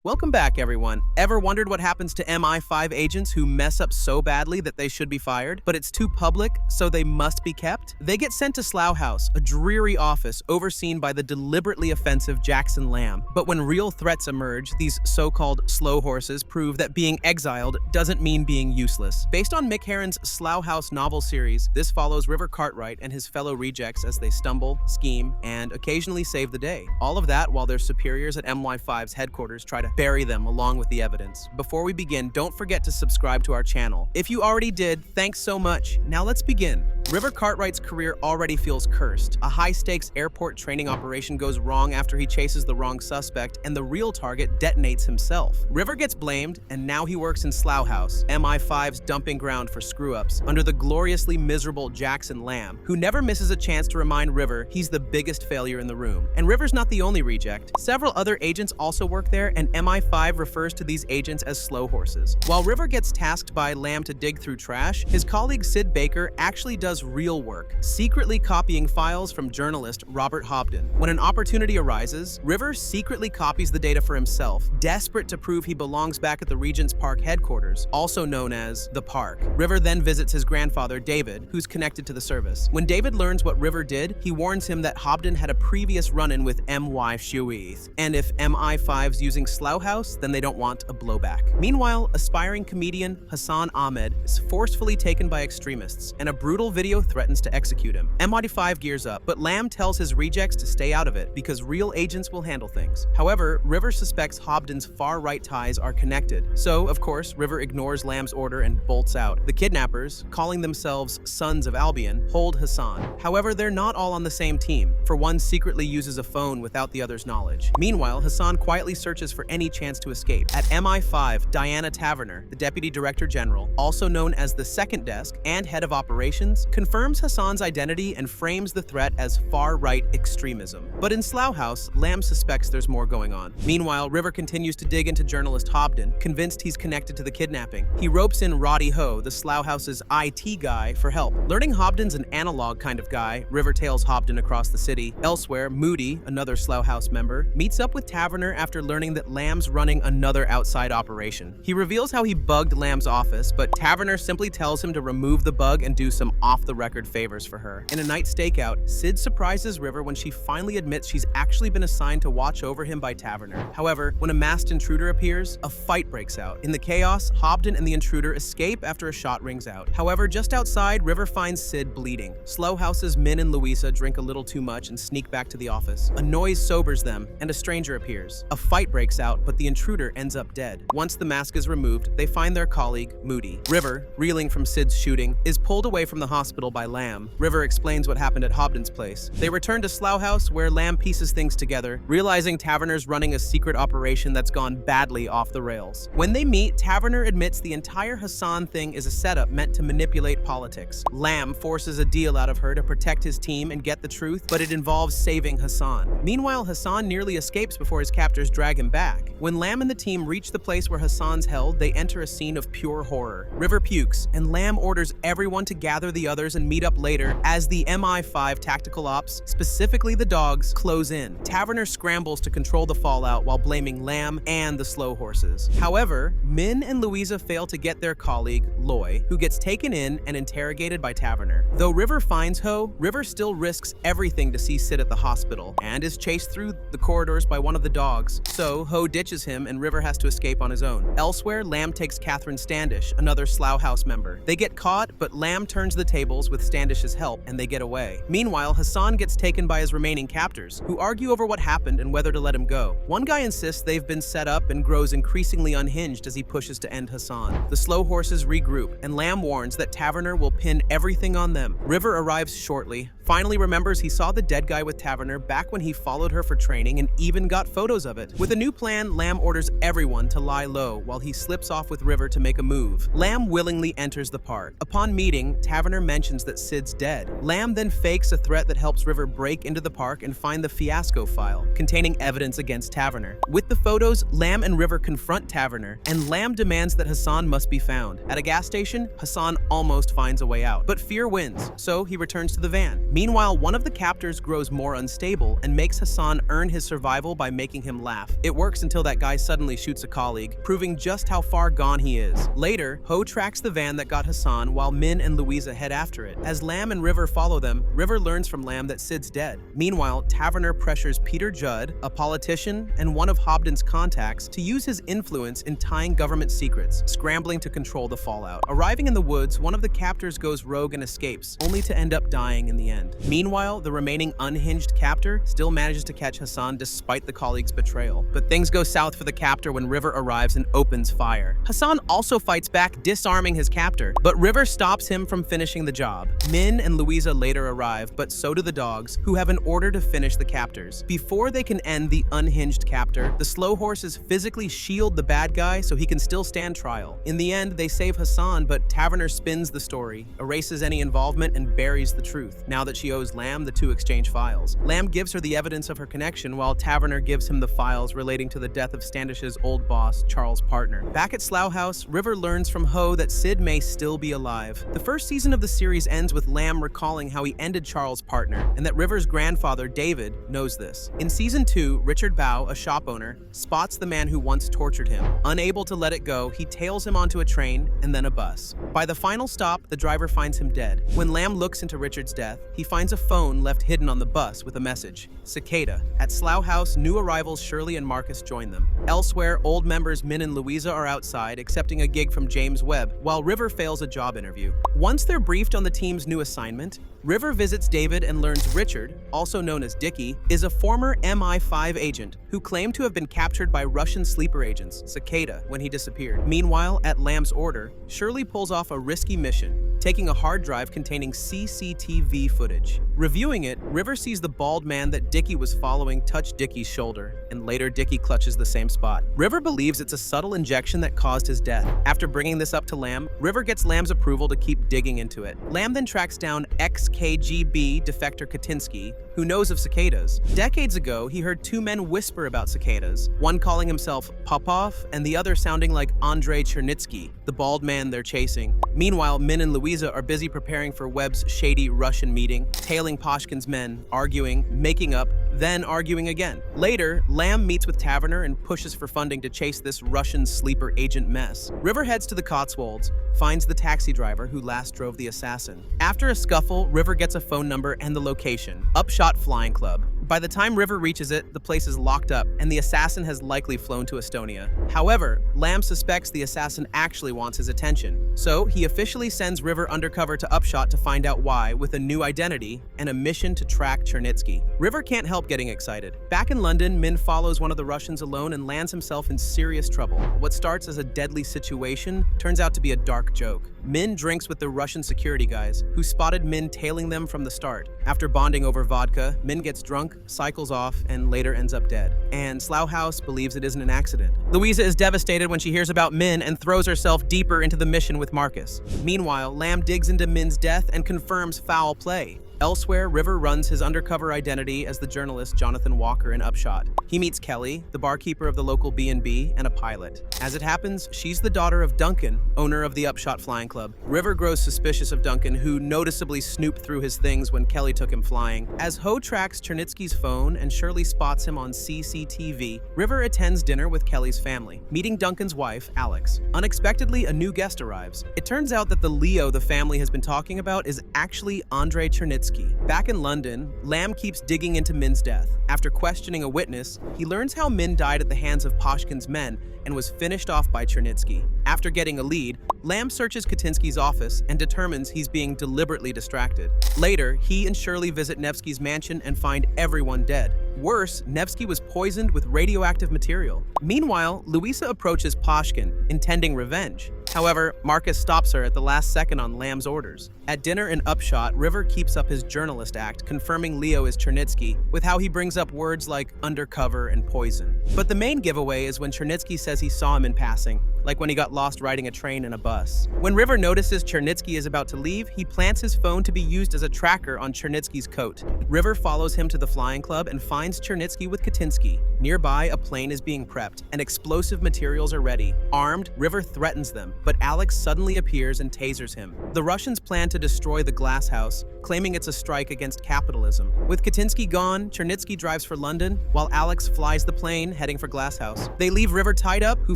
Welcome back, everyone. Ever wondered what happens to MI5 agents who mess up so badly that they should be fired, but it's too public, so they must be kept? They get sent to Slough House, a dreary office overseen by the deliberately offensive Jackson Lamb. But when real threats emerge, these so-called slow horses prove that being exiled doesn't mean being useless. Based on Mick Herron's Slough House novel series, this follows River Cartwright and his fellow rejects as they stumble, scheme, and occasionally save the day. All of that while their superiors at MI5's headquarters try to bury them along with the evidence. Before we begin, don't forget to subscribe to our channel. If you already did, thanks so much. Now let's begin. River Cartwright's career already feels cursed. A high-stakes airport training operation goes wrong after he chases the wrong suspect, and the real target detonates himself. River gets blamed, and now he works in Slough House, MI5's dumping ground for screw-ups, under the gloriously miserable Jackson Lamb, who never misses a chance to remind River he's the biggest failure in the room. And River's not the only reject. Several other agents also work there, and MI5 refers to these agents as slow horses. While River gets tasked by Lamb to dig through trash, his colleague Sid Baker actually does real work, secretly copying files from journalist Robert Hobden. When an opportunity arises, River secretly copies the data for himself, desperate to prove he belongs back at the Regent's Park headquarters, also known as the Park. River then visits his grandfather, David, who's connected to the service. When David learns what River did, he warns him that Hobden had a previous run-in with MI5, and if MI5's using Slough House, then they don't want a blowback. Meanwhile, aspiring comedian Hassan Ahmed is forcefully taken by extremists, and a brutal video threatens to execute him. MI5 gears up, but Lamb tells his rejects to stay out of it because real agents will handle things. However, River suspects Hobden's far-right ties are connected. So, of course, River ignores Lamb's order and bolts out. The kidnappers, calling themselves Sons of Albion, hold Hassan. However, they're not all on the same team, for one secretly uses a phone without the other's knowledge. Meanwhile, Hassan quietly searches for any chance to escape. At MI5, Diana Taverner, the Deputy Director General, also known as the Second Desk and Head of Operations, confirms Hassan's identity and frames the threat as far-right extremism. But in Slough House, Lamb suspects there's more going on. Meanwhile, River continues to dig into journalist Hobden, convinced he's connected to the kidnapping. He ropes in Roddy Ho, the Slough House's IT guy, for help. Learning Hobden's an analog kind of guy, River tails Hobden across the city. Elsewhere, Moody, another Slough House member, meets up with Taverner after learning that Lamb's running another outside operation. He reveals how he bugged Lamb's office, but Taverner simply tells him to remove the bug and do some off-the-record favors for her. In a night stakeout, Sid surprises River when she finally admits she's actually been assigned to watch over him by Taverner. However, when a masked intruder appears, a fight breaks out. In the chaos, Hobden and the intruder escape after a shot rings out. However, just outside, River finds Sid bleeding. Slough House's Min and Louisa drink a little too much and sneak back to the office. A noise sobers them, and a stranger appears. A fight breaks out, but the intruder ends up dead. Once the mask is removed, they find their colleague, Moody. River, reeling from Sid's shooting, is pulled away from the hospital by Lamb. River explains what happened at Hobden's place. They return to Slough House, where Lamb pieces things together, realizing Taverner's running a secret operation that's gone badly off the rails. When they meet, Taverner admits the entire Hassan thing is a setup meant to manipulate politics. Lamb forces a deal out of her to protect his team and get the truth, but it involves saving Hassan. Meanwhile, Hassan nearly escapes before his captors drag him back. When Lamb and the team reach the place where Hassan's held, they enter a scene of pure horror. River pukes, and Lamb orders everyone to gather the others and meet up later as the MI5 tactical ops, specifically the dogs, close in. Taverner scrambles to control the fallout while blaming Lamb and the slow horses. However, Min and Louisa fail to get their colleague, Loy, who gets taken in and interrogated by Taverner. Though River finds Ho, River still risks everything to see Sid at the hospital and is chased through the corridors by one of the dogs. So Ho ditches him and River has to escape on his own. Elsewhere, Lamb takes Catherine Standish, another Slough House member. They get caught, but Lamb turns the tables with Standish's help and they get away. Meanwhile, Hassan gets taken by his remaining captors, who argue over what happened and whether to let him go. One guy insists they've been set up and grows increasingly unhinged as he pushes to end Hassan. The slow horses regroup, and Lamb warns that Taverner will pin everything on them. River arrives shortly, finally remembers he saw the dead guy with Taverner back when he followed her for training and even got photos of it. With a new plan, Lamb orders everyone to lie low while he slips off with River to make a move. Lamb willingly enters the park. Upon meeting, Taverner mentions that Sid's dead. Lamb then fakes a threat that helps River break into the park and find the fiasco file, containing evidence against Taverner. With the photos, Lamb and River confront Taverner, and Lamb demands that Hassan must be found. At a gas station, Hassan almost finds a way out, but fear wins, so he returns to the van. Meanwhile, one of the captors grows more unstable and makes Hassan earn his survival by making him laugh. It works until that guy suddenly shoots a colleague, proving just how far gone he is. Later, Ho tracks the van that got Hassan while Min and Louisa head after it. As Lamb and River follow them, River learns from Lamb that Sid's dead. Meanwhile, Taverner pressures Peter Judd, a politician and one of Hobden's contacts, to use his influence in tying government secrets, scrambling to control the fallout. Arriving in the woods, one of the captors goes rogue and escapes, only to end up dying in the end. Meanwhile, the remaining unhinged captor still manages to catch Hassan despite the colleague's betrayal. But things go south for the captor when River arrives and opens fire. Hassan also fights back, disarming his captor, but River stops him from finishing the job. Min and Louisa later arrive, but so do the dogs, who have an order to finish the captors. Before they can end the unhinged captor, the slow horses physically shield the bad guy so he can still stand trial. In the end, they save Hassan, but Taverner spins the story, erases any involvement, and buries the truth. Now that she owes Lamb, the two exchange files. Lamb gives her the evidence of her connection, while Taverner gives him the files relating to the death of Standish's old boss, Charles' partner. Back at Slough House, River learns from Ho that Sid may still be alive. The first season of the series ends with Lamb recalling how he ended Charles' partner, and that River's grandfather, David, knows this. In Season 2, Richard Bow, a shop owner, spots the man who once tortured him. Unable to let it go, he tails him onto a train and then a bus. By the final stop, the driver finds him dead. When Lamb looks into Richard's death, he finds a phone left hidden on the bus with a message: Cicada. At Slough House, new arrivals Shirley and Marcus join them. Elsewhere, old members Min and Louisa are outside accepting a gig from James Webb, while River fails a job interview. Once they're briefed on the team's new assignment, River visits David and learns Richard, also known as Dickie, is a former MI5 agent who claimed to have been captured by Russian sleeper agents, Cicada, when he disappeared. Meanwhile, at Lamb's order, Shirley pulls off a risky mission, taking a hard drive containing CCTV footage. Reviewing it, River sees the bald man that Dickie was following touch Dickie's shoulder, and later Dickie clutches the same spot. River believes it's a subtle injection that caused his death. After bringing this up to Lamb, River gets Lamb's approval to keep digging into it. Lamb then tracks down ex-KGB defector Katinsky, who knows of cicadas. Decades ago, he heard two men whisper about cicadas, one calling himself Popov and the other sounding like Andrei Chernitsky, the bald man they're chasing. Meanwhile, Min and Louisa are busy preparing for Webb's shady Russian meeting, tailing Poshkin's men, arguing, making up, then arguing again. Later, Lamb meets with Taverner and pushes for funding to chase this Russian sleeper agent mess. River heads to the Cotswolds, finds the taxi driver who last drove the assassin. After a scuffle, River gets a phone number and the location: Upshot Flying Club. By the time River reaches it, the place is locked up, and the assassin has likely flown to Estonia. However, Lamb suspects the assassin actually wants his attention, so he officially sends River undercover to Upshot to find out why, with a new identity and a mission to track Chernitsky. River can't help getting excited. Back in London, Min follows one of the Russians alone and lands himself in serious trouble. What starts as a deadly situation turns out to be a dark joke. Min drinks with the Russian security guys, who spotted Min tailing them from the start. After bonding over vodka, Min gets drunk, cycles off, and later ends up dead. And Slough House believes it isn't an accident. Louisa is devastated when she hears about Min and throws herself deeper into the mission with Marcus. Meanwhile, Lamb digs into Min's death and confirms foul play. Elsewhere, River runs his undercover identity as the journalist Jonathan Walker in Upshot. He meets Kelly, the barkeeper of the local B&B, and a pilot. As it happens, she's the daughter of Duncan, owner of the Upshot Flying Club. River grows suspicious of Duncan, who noticeably snooped through his things when Kelly took him flying. As Ho tracks Chernitsky's phone and Shirley spots him on CCTV, River attends dinner with Kelly's family, meeting Duncan's wife, Alex. Unexpectedly, a new guest arrives. It turns out that the Leo the family has been talking about is actually Andrei Chernitsky. Back in London, Lamb keeps digging into Min's death. After questioning a witness, he learns how Min died at the hands of Poshkin's men and was finished off by Chernitsky. After getting a lead, Lamb searches Katinsky's office and determines he's being deliberately distracted. Later, he and Shirley visit Nevsky's mansion and find everyone dead. Worse, Nevsky was poisoned with radioactive material. Meanwhile, Louisa approaches Poshkin, intending revenge. However, Marcus stops her at the last second on Lamb's orders. At dinner in Upshot, River keeps up his journalist act, confirming Leo is Chernitsky, with how he brings up words like undercover and poison. But the main giveaway is when Chernitsky says he saw him in passing, like when he got lost riding a train and a bus. When River notices Chernitsky is about to leave, he plants his phone to be used as a tracker on Chernitsky's coat. River follows him to the flying club and finds Chernitsky with Katinsky. Nearby, a plane is being prepped, and explosive materials are ready. Armed, River threatens them, but Alex suddenly appears and tasers him. The Russians plan to destroy the glass house, claiming it's a strike against capitalism. With Katinsky gone, Chernitsky drives for London, while Alex flies the plane, heading for Glass House. They leave River tied up, who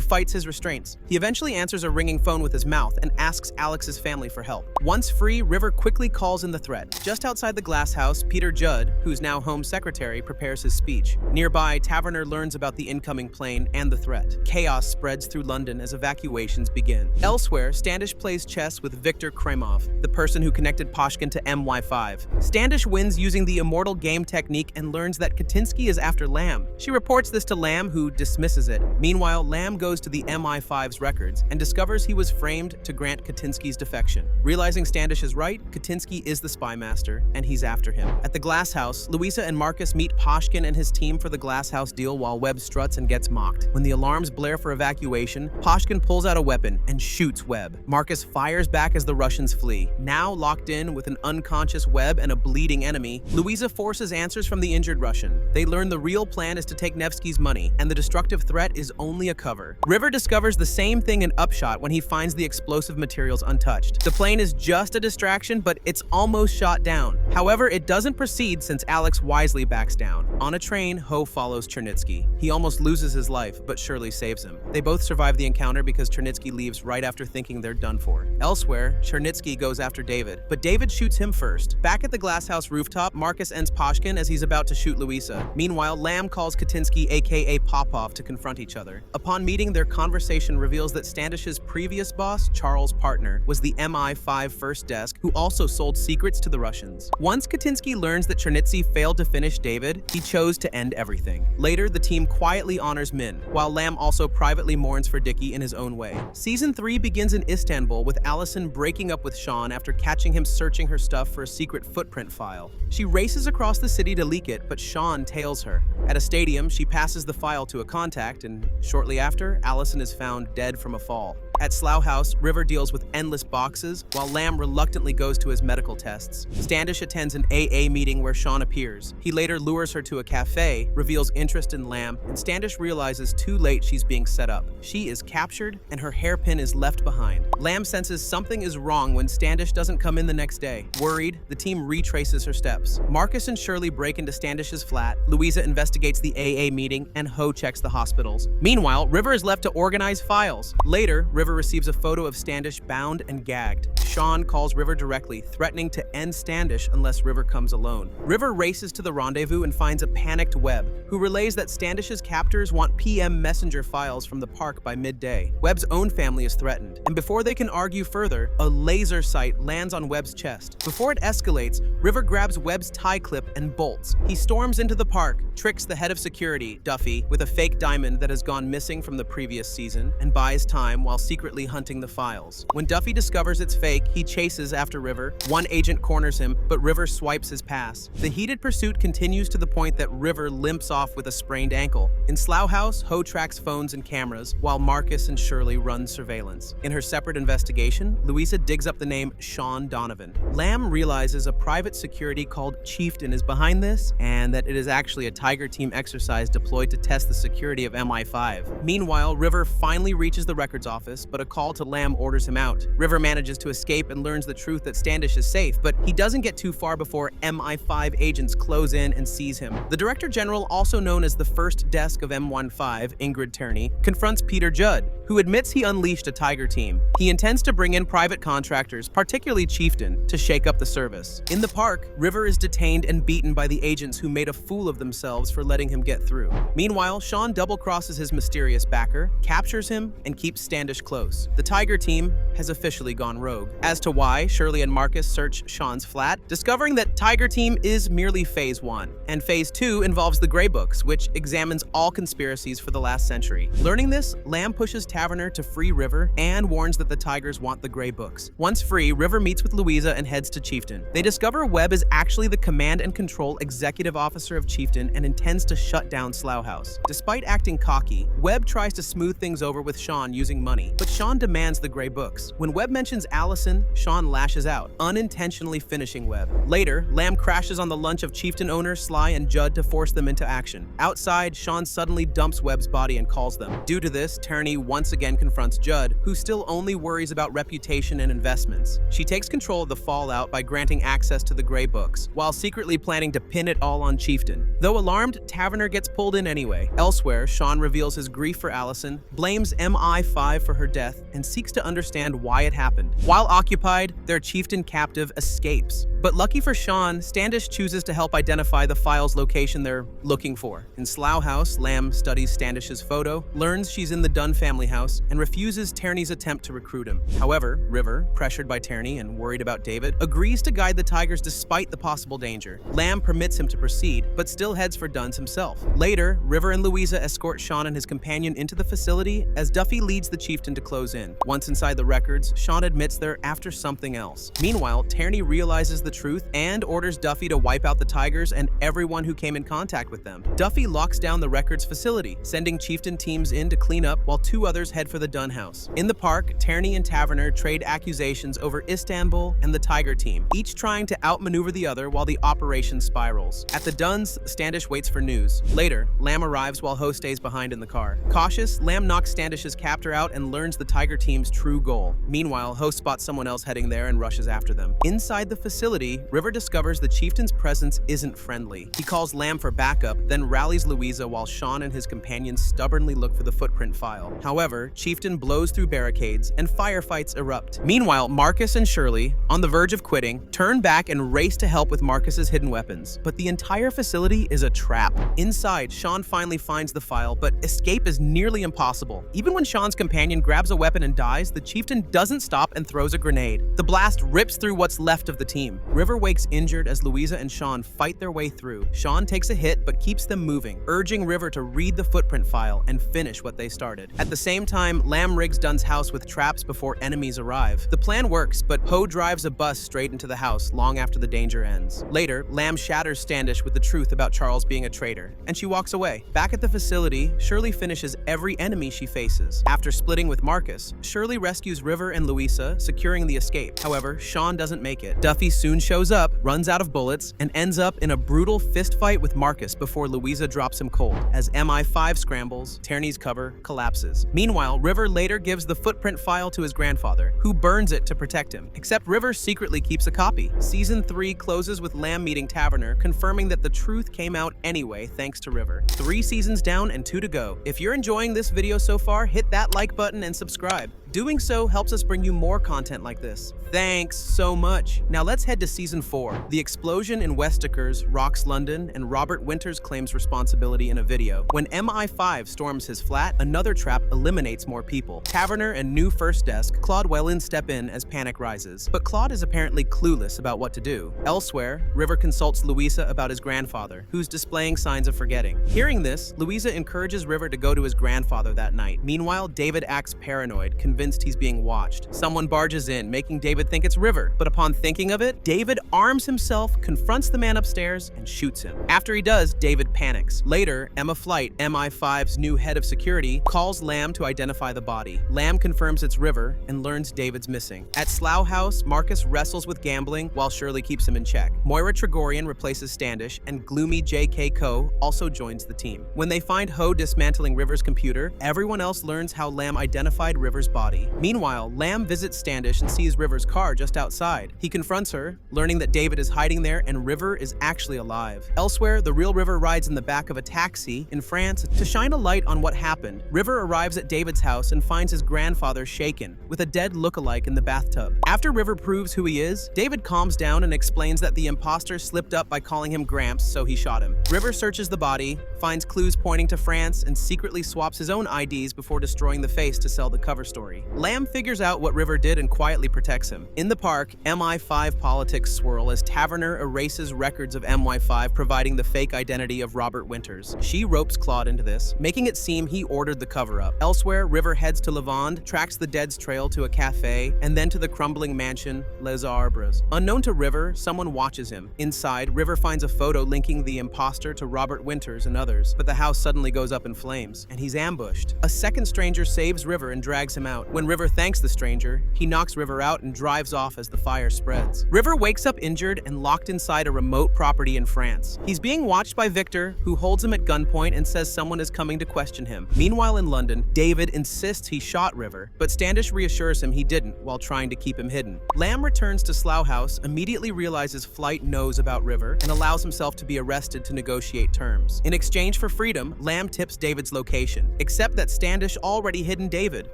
fights his restraints. He eventually answers a ringing phone with his mouth and asks Alex's family for help. Once free, River quickly calls in the threat. Just outside the Glass House, Peter Judd, who's now Home Secretary, prepares his speech. Nearby, Taverner learns about the incoming plane and the threat. Chaos spreads through London as evacuations begin. Elsewhere, Standish plays chess with Viktor Kremov, the person who connected Pushkin to MI5. Standish wins using the immortal game technique and learns that Katinsky is after Lamb. She reports this to Lamb, who dismisses it. Meanwhile, Lamb goes to the MI5's records and discovers he was framed to grant Katinsky's defection. Realizing Standish is right, Katinsky is the spy master, and he's after him. At the Glass House, Louisa and Marcus meet Pushkin and his team for the Glass House deal while Webb struts and gets mocked. When the alarms blare for evacuation, Pushkin pulls out a weapon and shoots Webb. Marcus fires back as the Russians flee. Now locked in with an unconscious Webb and a bleeding enemy, Louisa forces answers from the injured Russian. They learn the real plan is to take Nevsky's money, and the destructive threat is only a cover. River discovers the same thing in Upshot when he finds the explosive materials untouched. The plane is just a distraction, but it's almost shot down. However, it doesn't proceed since Alex wisely backs down. On a train, Ho follows Chernitsky. He almost loses his life, but Shirley saves him. They both survive the encounter because Chernitsky leaves right after thinking they're done for. Elsewhere, Chernitsky goes after David, but David shoots him first. Back at the Glass House rooftop, Marcus ends Pushkin as he's about to shoot Louisa. Meanwhile, Lamb calls Katinsky, aka Popov, to confront each other. Upon meeting, their conversation reveals that Standish's previous boss, Charles Partner, was the MI5 first desk who also sold secrets to the Russians. Once Katinsky learns that Chernitsky failed to finish David, he chose to end everything. Later, the team quietly honors Min, while Lamb also privately mourns for Dickie in his own way. Season 3 begins in Istanbul with Allison breaking up with Sean after catching him searching her stuff for a secret footprint file. She races across the city to leak it, but Sean tails her. At a stadium, she passes the file to a contact, and shortly after, Allison is found dead from a fall. At Slough House, River deals with endless boxes, while Lamb reluctantly goes to his medical tests. Standish attends an AA meeting where Sean appears. He later lures her to a cafe, reveals interest in Lamb, and Standish realizes too late she's being set up. She is captured, and her hairpin is left behind. Lamb senses something is wrong when Standish doesn't come in the next day. Worried, the team retraces her steps. Marcus and Shirley break into Standish's flat, Louisa investigates the AA meeting, and Ho checks the hospitals. Meanwhile, River is left to organize files. Later, River receives a photo of Standish bound and gagged. Sean calls River directly, threatening to end Standish unless River comes alone. River races to the rendezvous and finds a panicked Webb, who relays that Standish's captors want PM messenger files from the park by midday. Webb's own family is threatened, and before they can argue further, a laser sight lands on Webb's chest. Before it escalates, River grabs Webb's tie clip and bolts. He storms into the park, tricks the head of security, Duffy, with a fake diamond that has gone missing from the previous season, and buys time while secretly hunting the files. When Duffy discovers it's fake, he chases after River. One agent corners him, but River swipes his pass. The heated pursuit continues to the point that River limps off with a sprained ankle. In Slough House, Ho tracks phones and cameras, while Marcus and Shirley run surveillance. In her separate investigation, Louisa digs up the name Sean Donovan. Lamb realizes a private security called Chieftain is behind this, and that it is actually a Tiger Team exercise deployed to test the security of MI5. Meanwhile, River finally reaches the records office, but a call to Lamb orders him out. River manages to escape and learns the truth that Standish is safe, but he doesn't get too far before MI5 agents close in and seize him. The Director General, also known as the first desk of M15, Ingrid Turney, confronts Peter Judd, who admits he unleashed a Tiger Team. He intends to bring in private contractors, particularly Chieftain, to shake up the service. In the park, River is detained and beaten by the agents who made a fool of themselves for letting him get through. Meanwhile, Sean double-crosses his mysterious backer, captures him, and keeps Standish close. The Tiger Team has officially gone rogue. As to why, Shirley and Marcus search Sean's flat, discovering that Tiger Team is merely Phase 1, and Phase 2 involves the Grey Books, which examines all conspiracies for the last century. Learning this, Lamb pushes Taverner to free River and warns that the Tigers want the Grey Books. Once free, River meets with Louisa and heads to Chieftain. They discover Webb is actually the command and control executive officer of Chieftain and intends to shut down Slough House. Despite acting cocky, Webb tries to smooth things over with Sean using money, but Sean demands the Grey Books. When Webb mentions Allison, Sean lashes out, unintentionally finishing Webb. Later, Lamb crashes on the lunch of Chieftain owners Sly and Judd to force them into action. Outside, Sean suddenly dumps Webb's body and calls them. Due to this, Tierney once again confronts Judd, who still only worries about reputation and investments. She takes control of the fallout by granting access to the Grey Books, while secretly planning to pin it all on Chieftain. Though alarmed, Taverner gets pulled in anyway. Elsewhere, Sean reveals his grief for Allison, blames MI5 for her death, and seeks to understand why it happened. While occupied, their Chieftain captive escapes. But lucky for Sean, Standish chooses to help identify the file's location they're looking for. In Slough House, Lamb studies Standish's photo, learns she's in the Dunn family house, and refuses Tierney's attempt to recruit him. However, River, pressured by Tierney and worried about David, agrees to guide the Tigers despite the possible danger. Lamb permits him to proceed, but still heads for Dunn's himself. Later, River and Louisa escort Sean and his companion into the facility as Duffy leads the Chieftain to close in. Once inside the records, Sean admits they're after something else. Meanwhile, Tierney realizes the truth and orders Duffy to wipe out the Tigers and everyone who came in contact with them. Duffy locks down the records facility, sending Chieftain teams in to clean up while two others head for the Dunn house. In the park, Tierney and Taverner trade accusations over Istanbul and the Tiger team, each trying to outmaneuver the other while the operation spirals. At the Dunns, Standish waits for news. Later, Lamb arrives while Ho stays behind in the car. Cautious, Lamb knocks Standish's captor out and learns the Tiger team's true goal. Meanwhile, Ho spots someone else heading there and rushes after them. Inside the facility, River discovers the Chieftain's presence isn't friendly. He calls Lamb for backup, then rallies Louisa while Sean and his companions stubbornly look for the footprint file. However, Chieftain blows through barricades and firefights erupt. Meanwhile, Marcus and Shirley, on the verge of quitting, turn back and race to help with Marcus's hidden weapons. But the entire facility is a trap. Inside, Sean finally finds the file, but escape is nearly impossible. Even when Sean's companion grabs a weapon and dies, the Chieftain doesn't stop and throws a grenade. The blast rips through what's left of the team. River wakes injured as Louisa and Sean fight their way through. Sean takes a hit but keeps them moving, urging River to read the footprint file and finish what they started. At the same time, Lamb rigs Dunn's house with traps before enemies arrive. The plan works, but Poe drives a bus straight into the house long after the danger ends. Later, Lamb shatters Standish with the truth about Charles being a traitor, and she walks away. Back at the facility, Shirley finishes every enemy she faces. After splitting with Marcus, Shirley rescues River and Louisa, securing the escape. However, Sean doesn't make it. Duffy soon shows up, runs out of bullets, and ends up in a brutal fistfight with Marcus before Louisa drops him cold. As MI5 scrambles, Tierney's cover collapses. Meanwhile, River later gives the footprint file to his grandfather, who burns it to protect him. Except River secretly keeps a copy. Season 3 closes with Lamb meeting Taverner, confirming that the truth came out anyway thanks to River. 3 seasons down and 2 to go. If you're enjoying this video so far, hit that like button and subscribe. Doing so helps us bring you more content like this. Thanks so much. Now let's head to Season 4. The explosion in Westakers rocks London, and Robert Winters claims responsibility in a video. When MI5 storms his flat, another trap eliminates more people. Taverner and new first desk, Claude Wellin, step in as panic rises. But Claude is apparently clueless about what to do. Elsewhere, River consults Louisa about his grandfather, who's displaying signs of forgetting. Hearing this, Louisa encourages River to go to his grandfather that night. Meanwhile, David acts paranoid, convinced he's being watched. Someone barges in, making David think it's River. But upon thinking of it, David arms himself, confronts the man upstairs, and shoots him. After he does, David panics. Later, Emma Flight, MI5's new head of security, calls Lamb to identify the body. Lamb confirms it's River and learns David's missing. At Slough House, Marcus wrestles with gambling while Shirley keeps him in check. Moira Tregorian replaces Standish, and gloomy J.K. Coe also joins the team. When they find Ho dismantling River's computer, everyone else learns how Lamb identified River's body. Meanwhile, Lamb visits Standish and sees River's car just outside. He confronts her, learning that David is hiding there and River is actually alive. Elsewhere, the real River rides in the back of a taxi in France to shine a light on what happened. River arrives at David's house and finds his grandfather shaken, with a dead look-alike in the bathtub. After River proves who he is, David calms down and explains that the imposter slipped up by calling him Gramps, so he shot him. River searches the body, finds clues pointing to France, and secretly swaps his own IDs before destroying the face to sell the cover story. injury. Lamb figures out what River did and quietly protects him. In the park, MI5 politics swirl as Taverner erases records of MI5 providing the fake identity of Robert Winters. She ropes Claude into this, making it seem he ordered the cover-up. Elsewhere, River heads to Lavande, tracks the dead's trail to a cafe, and then to the crumbling mansion Les Arbres. Unknown to River, someone watches him. Inside, River finds a photo linking the imposter to Robert Winters and others, but the house suddenly goes up in flames, and he's ambushed. A second stranger saves River and drags him out. When River thanks the stranger, he knocks River out and drives off as the fire spreads. River wakes up injured and locked inside a remote property in France. He's being watched by Victor, who holds him at gunpoint and says someone is coming to question him. Meanwhile in London, David insists he shot River, but Standish reassures him he didn't while trying to keep him hidden. Lamb returns to Slough House, immediately realizes Flight knows about River, and allows himself to be arrested to negotiate terms. In exchange for freedom, Lamb tips David's location, except that Standish already hidden David,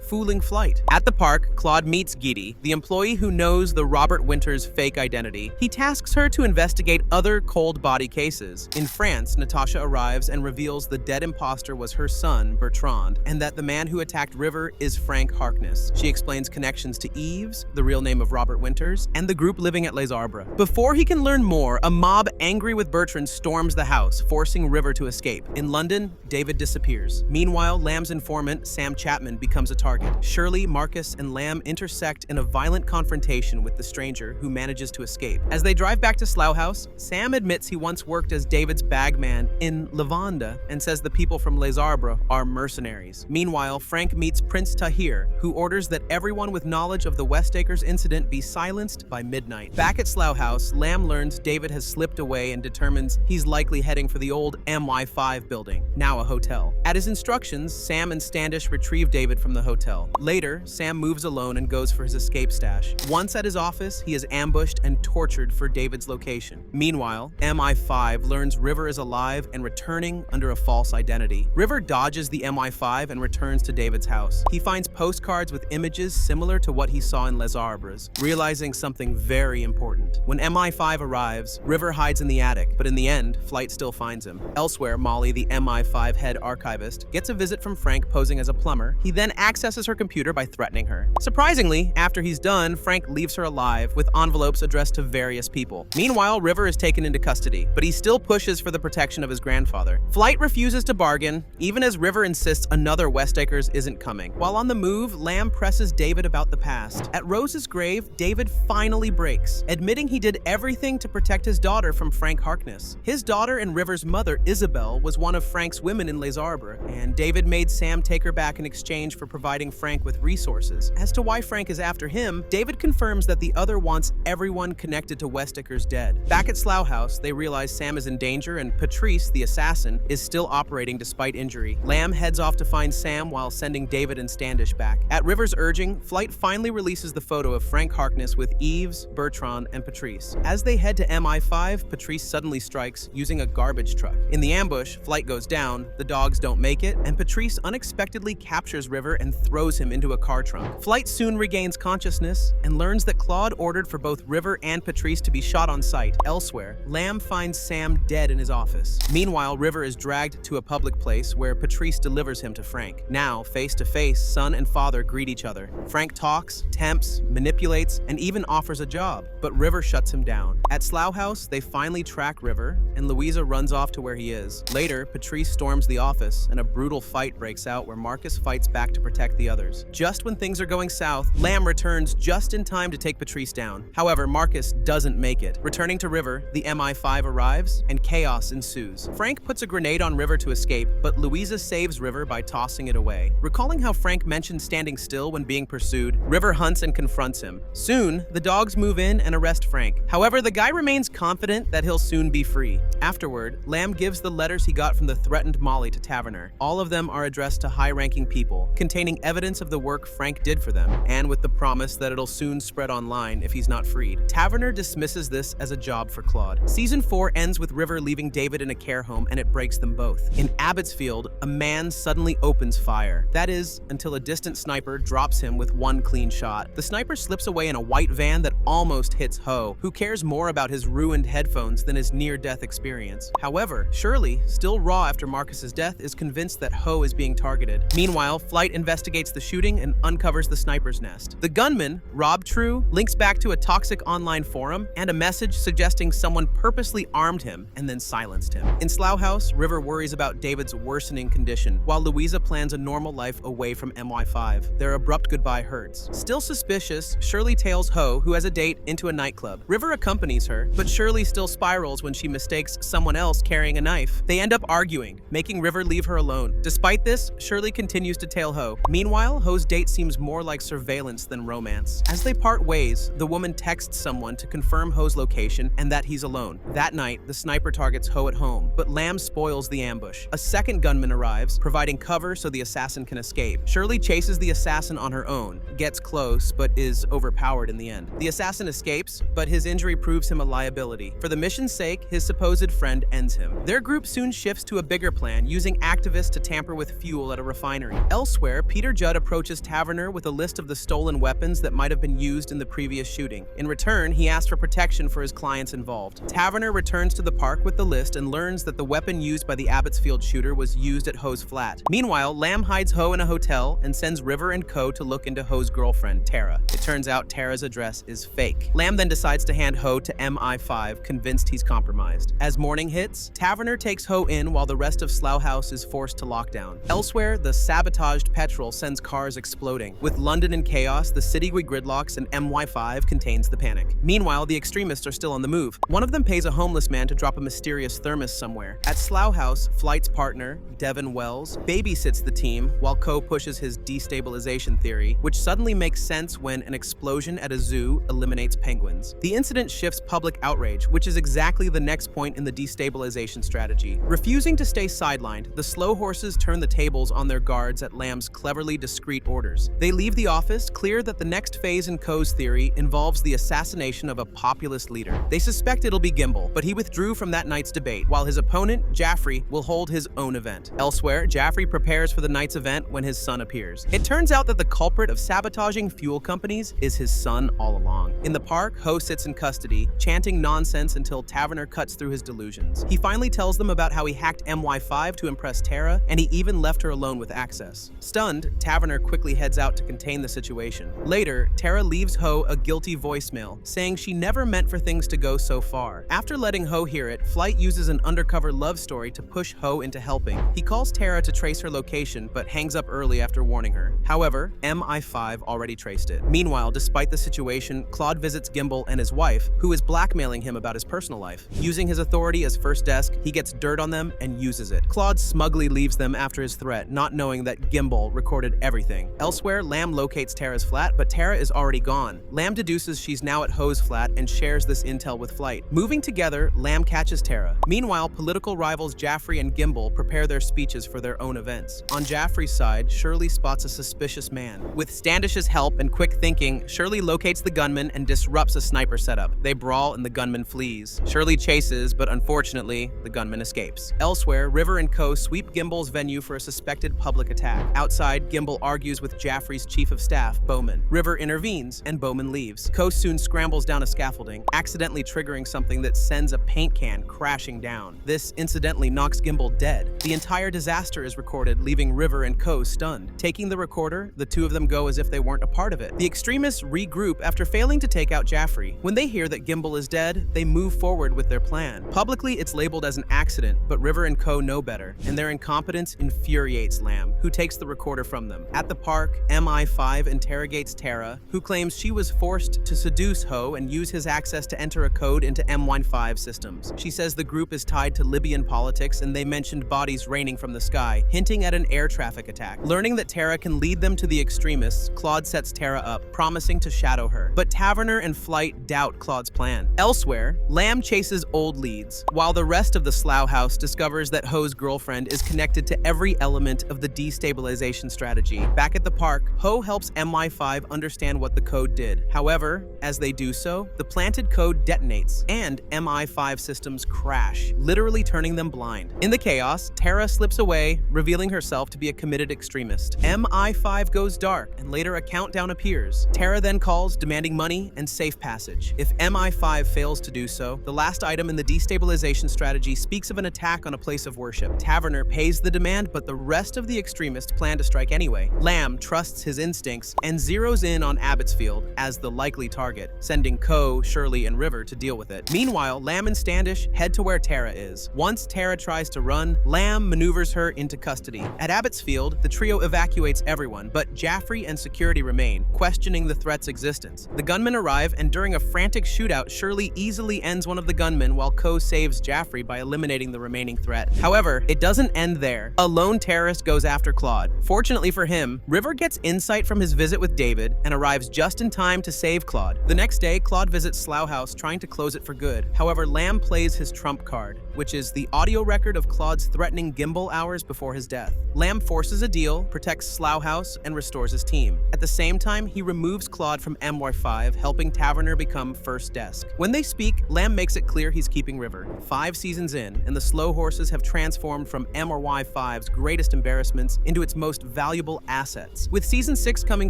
fooling Flight. At the park, Claude meets Guidi, the employee who knows the Robert Winters fake identity. He tasks her to investigate other cold body cases. In France, Natasha arrives and reveals the dead imposter was her son, Bertrand, and that the man who attacked River is Frank Harkness. She explains connections to Yves, the real name of Robert Winters, and the group living at Les Arbres. Before he can learn more, a mob angry with Bertrand storms the house, forcing River to escape. In London, David disappears. Meanwhile, Lamb's informant, Sam Chapman, becomes a target. Shirley, Marcus, and Lamb intersect in a violent confrontation with the stranger who manages to escape. As they drive back to Slough House, Sam admits he once worked as David's bagman in Lavande and says the people from Les Arbres are mercenaries. Meanwhile, Frank meets Prince Tahir, who orders that everyone with knowledge of the Westacres incident be silenced by midnight. Back at Slough House, Lamb learns David has slipped away and determines he's likely heading for the old MI5 building, now a hotel. At his instructions, Sam and Standish retrieve David from the hotel. Later, Sam moves alone and goes for his escape stash. Once at his office, he is ambushed and tortured for David's location. Meanwhile, MI5 learns River is alive and returning under a false identity. River dodges the MI5 and returns to David's house. He finds postcards with images similar to what he saw in Les Arbres, realizing something very important. When MI5 arrives, River hides in the attic, but in the end, Flight still finds him. Elsewhere, Molly, the MI5 head archivist, gets a visit from Frank posing as a plumber. He then accesses her computer by threatening her. Surprisingly, after he's done, Frank leaves her alive with envelopes addressed to various people. Meanwhile, River is taken into custody, but he still pushes for the protection of his grandfather. Flight refuses to bargain, even as River insists another Westacres isn't coming. While on the move, Lamb presses David about the past. At Rose's grave, David finally breaks, admitting he did everything to protect his daughter from Frank Harkness. His daughter and River's mother, Isabel, was one of Frank's women in Les Arbres, and David made Sam take her back in exchange for providing Frank with resources. As to why Frank is after him, David confirms that the other wants everyone connected to Westacres dead. Back at Slough House, they realize Sam is in danger and Patrice, the assassin, is still operating despite injury. Lamb heads off to find Sam while sending David and Standish back. At River's urging, Flight finally releases the photo of Frank Harkness with Yves, Bertrand, and Patrice. As they head to MI5, Patrice suddenly strikes using a garbage truck. In the ambush, Flight goes down, the dogs don't make it, and Patrice unexpectedly captures River and throws him into a car trunk. Flight soon regains consciousness and learns that Claude ordered for both River and Patrice to be shot on sight. Elsewhere, Lamb finds Sam dead in his office. Meanwhile, River is dragged to a public place where Patrice delivers him to Frank. Now, face to face, son and father greet each other. Frank talks, tempts, manipulates, and even offers a job, but River shuts him down. At Slough House, they finally track River, and Louisa runs off to where he is. Later, Patrice storms the office, and a brutal fight breaks out where Marcus fights back to protect the others. Just when things are going south, Lamb returns just in time to take Patrice down. However, Marcus doesn't make it. Returning to River, the MI5 arrives, and chaos ensues. Frank puts a grenade on River to escape, but Louisa saves River by tossing it away. Recalling how Frank mentioned standing still when being pursued, River hunts and confronts him. Soon, the dogs move in and arrest Frank. However, the guy remains confident that he'll soon be free. Afterward, Lamb gives the letters he got from the threatened Molly to Taverner. All of them are addressed to high-ranking people, containing evidence of the work Frank did for them, and with the promise that it'll soon spread online if he's not freed. Taverner dismisses this as a job for Claude. Season 4 ends with River leaving David in a care home, and it breaks them both. In Abbotsfield, a man suddenly opens fire. That is, until a distant sniper drops him with one clean shot. The sniper slips away in a white van that almost hits Ho, who cares more about his ruined headphones than his near-death experience. However, Shirley, still raw after Marcus's death, is convinced that Ho is being targeted. Meanwhile, Flight investigates the shooting and uncovers the sniper's nest. The gunman, Rob True, links back to a toxic online forum and a message suggesting someone purposely armed him and then silenced him. In Slough House, River worries about David's worsening condition, while Louisa plans a normal life away from MY5. Their abrupt goodbye hurts. Still suspicious, Shirley tails Ho, who has a date, into a nightclub. River accompanies her, but Shirley still spirals when she mistakes someone else carrying a knife. They end up arguing, making River leave her alone. Despite this, Shirley continues to tail Ho. Meanwhile, Ho's date seems more like surveillance than romance. As they part ways, the woman texts someone to confirm Ho's location and that he's alone. That night, the sniper targets Ho at home, but Lamb spoils the ambush. A second gunman arrives, providing cover so the assassin can escape. Shirley chases the assassin on her own, gets close, but is overpowered in the end. The assassin escapes, but his injury proves him a liability. For the mission's sake, his supposed friend ends him. Their group soon shifts to a bigger plan, using activists to tamper with fuel at a refinery. Elsewhere, Peter Judd approaches Taverner with a list of the stolen weapons that might have been used in the previous shooting. In return, he asks for protection for his clients involved. Taverner returns to the park with the list and learns that the weapon used by the Abbotsfield shooter was used at Ho's flat. Meanwhile, Lamb hides Ho in a hotel and sends River and Co. to look into Ho's girlfriend, Tara. It turns out Tara's address is fake. Lamb then decides to hand Ho to MI5, convinced he's compromised. As morning hits, Taverner takes Ho in while the rest of Slough House is forced to lockdown. Elsewhere, the sabotaged petrol sends cars exploding. With London in chaos, the city gridlocks and MY5 contains the panic. Meanwhile, the extremists are still on the move. One of them pays a homeless man to drop a mysterious thermos somewhere. At Slough House, Flight's partner, Devin Wells, babysits the team while Co pushes his destabilization theory, which suddenly makes sense when an explosion at a zoo eliminates penguins. The incident shifts public outrage, which is exactly the next point in the destabilization strategy. Refusing to stay sidelined, the slow horses turn the tables on their guards at Lamb's cleverly discreet orders. They leave the office, clear that the next phase in Co's theory involves the assassination of a populist leader. They suspect it'll be Gimbal, but he withdrew from that night's debate, while his opponent, Jaffrey, will hold his own event. Elsewhere, Jaffrey prepares for the night's event when his son appears. It turns out that the culprit of sabotaging fuel companies is his son all along. In the park, Ho sits in custody, chanting nonsense until Taverner cuts through his delusions. He finally tells them about how he hacked MY5 to impress Tara, and he even left her alone with access. Stunned, Taverner quickly heads out to contain the situation. Later, Tara leaves Ho a guilty voicemail, saying she never meant for things to go so far. After letting Ho hear it, Flight uses an undercover love story to push Ho into helping. He calls Tara to trace her location, but hangs up early after warning her. However, MI5 already traced it. Meanwhile, despite the situation, Claude visits Gimbal and his wife, who is blackmailing him about his personal life. Using his authority as first desk, he gets dirt on them and uses it. Claude smugly leaves them after his threat, not knowing that Gimbal recorded everything. Elsewhere, Lamb locates Tara's flat, but Tara is already gone. Lamb deduces she's now at Ho's flat and shares this intel with Flight. Moving together, Lamb catches Tara. Meanwhile, political rivals Jaffrey and Gimbal prepare their speeches for their own events. On Jaffrey's side, Shirley spots a suspicious man. With Standish's help and quick thinking, Shirley locates the gunman and disrupts a sniper setup. They brawl and the gunman flees. Shirley chases, but unfortunately, the gunman escapes. Elsewhere, River and Co. sweep Gimbal's venue for a suspected public attack. Outside, Gimbal argues with Jaffrey's chief of staff, Bowman. River intervenes, and Bowman leaves. Co. soon scrambles down a scaffolding, accidentally triggering something that sends a paint can crashing down. This incidentally knocks Gimbal dead. The entire disaster is recorded, leaving River and Co. stunned. Taking the recorder, the two of them go as if they weren't a part of it. The extremists regroup after failing to take out Jaffrey. When they hear that Gimbal is dead, they move forward with their plan. Publicly, it's labeled as an accident, but River and Co. know better, and their incompetence infuriates Lamb, who takes the recorder from them. At the park, MI5 interrogates Tara, who claims she was forced to seduce Ho and use his access to enter a code into M15 systems. She says the group is tied to Libyan politics and they mentioned bodies raining from the sky, hinting at an air traffic attack. Learning that Tara can lead them to the extremists, Claude sets Tara up, promising to shadow her. But Taverner and Flight doubt Claude's plan. Elsewhere, Lamb chases old leads, while the rest of the Slough House discovers that Ho's girlfriend is connected to every element of the destabilization strategy. Back at the park, Ho helps MI5 understand what the code did. However, as they do so, the planted code detonates, and MI5 systems crash, literally turning them blind. In the chaos, Tara slips away, revealing herself to be a committed extremist. MI5 goes dark, and later a countdown appears. Tara then calls, demanding money money, and safe passage. If MI5 fails to do so, the last item in the destabilization strategy speaks of an attack on a place of worship. Taverner pays the demand, but the rest of the extremists plan to strike anyway. Lamb trusts his instincts and zeroes in on Abbotsfield as the likely target, sending Coe, Shirley, and River to deal with it. Meanwhile, Lamb and Standish head to where Tara is. Once Tara tries to run, Lamb maneuvers her into custody. At Abbotsfield, the trio evacuates everyone, but Jaffrey and security remain, questioning the threat's existence. The gunmen arrive, and during a frantic shootout, Shirley easily ends one of the gunmen while Coe saves Jaffrey by eliminating the remaining threat. However, it doesn't end there. A lone terrorist goes after Claude. Fortunately for him, River gets insight from his visit with David and arrives just in time to save Claude. The next day, Claude visits Slough House, trying to close it for good. However, Lamb plays his trump card, which is the audio record of Claude's threatening gimbal hours before his death. Lamb forces a deal, protects Slough House, and restores his team. At the same time, he removes Claude from MY5, helping Taverner become first desk. When they speak, Lamb makes it clear he's keeping River. 5 seasons in, and the Slow Horses have transformed from MY5's greatest embarrassments into its most valuable assets. With season 6 coming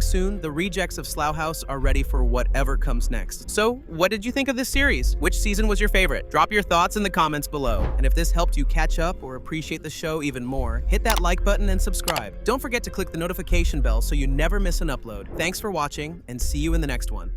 soon, the rejects of Slough House are ready for whatever comes next. So, what did you think of this series? Which season was your favorite? Drop your thoughts in the comments below. And if this helped you catch up or appreciate the show even more, hit that like button and subscribe. Don't forget to click the notification bell so you never miss an upload. Thanks for watching, and see you in the next one.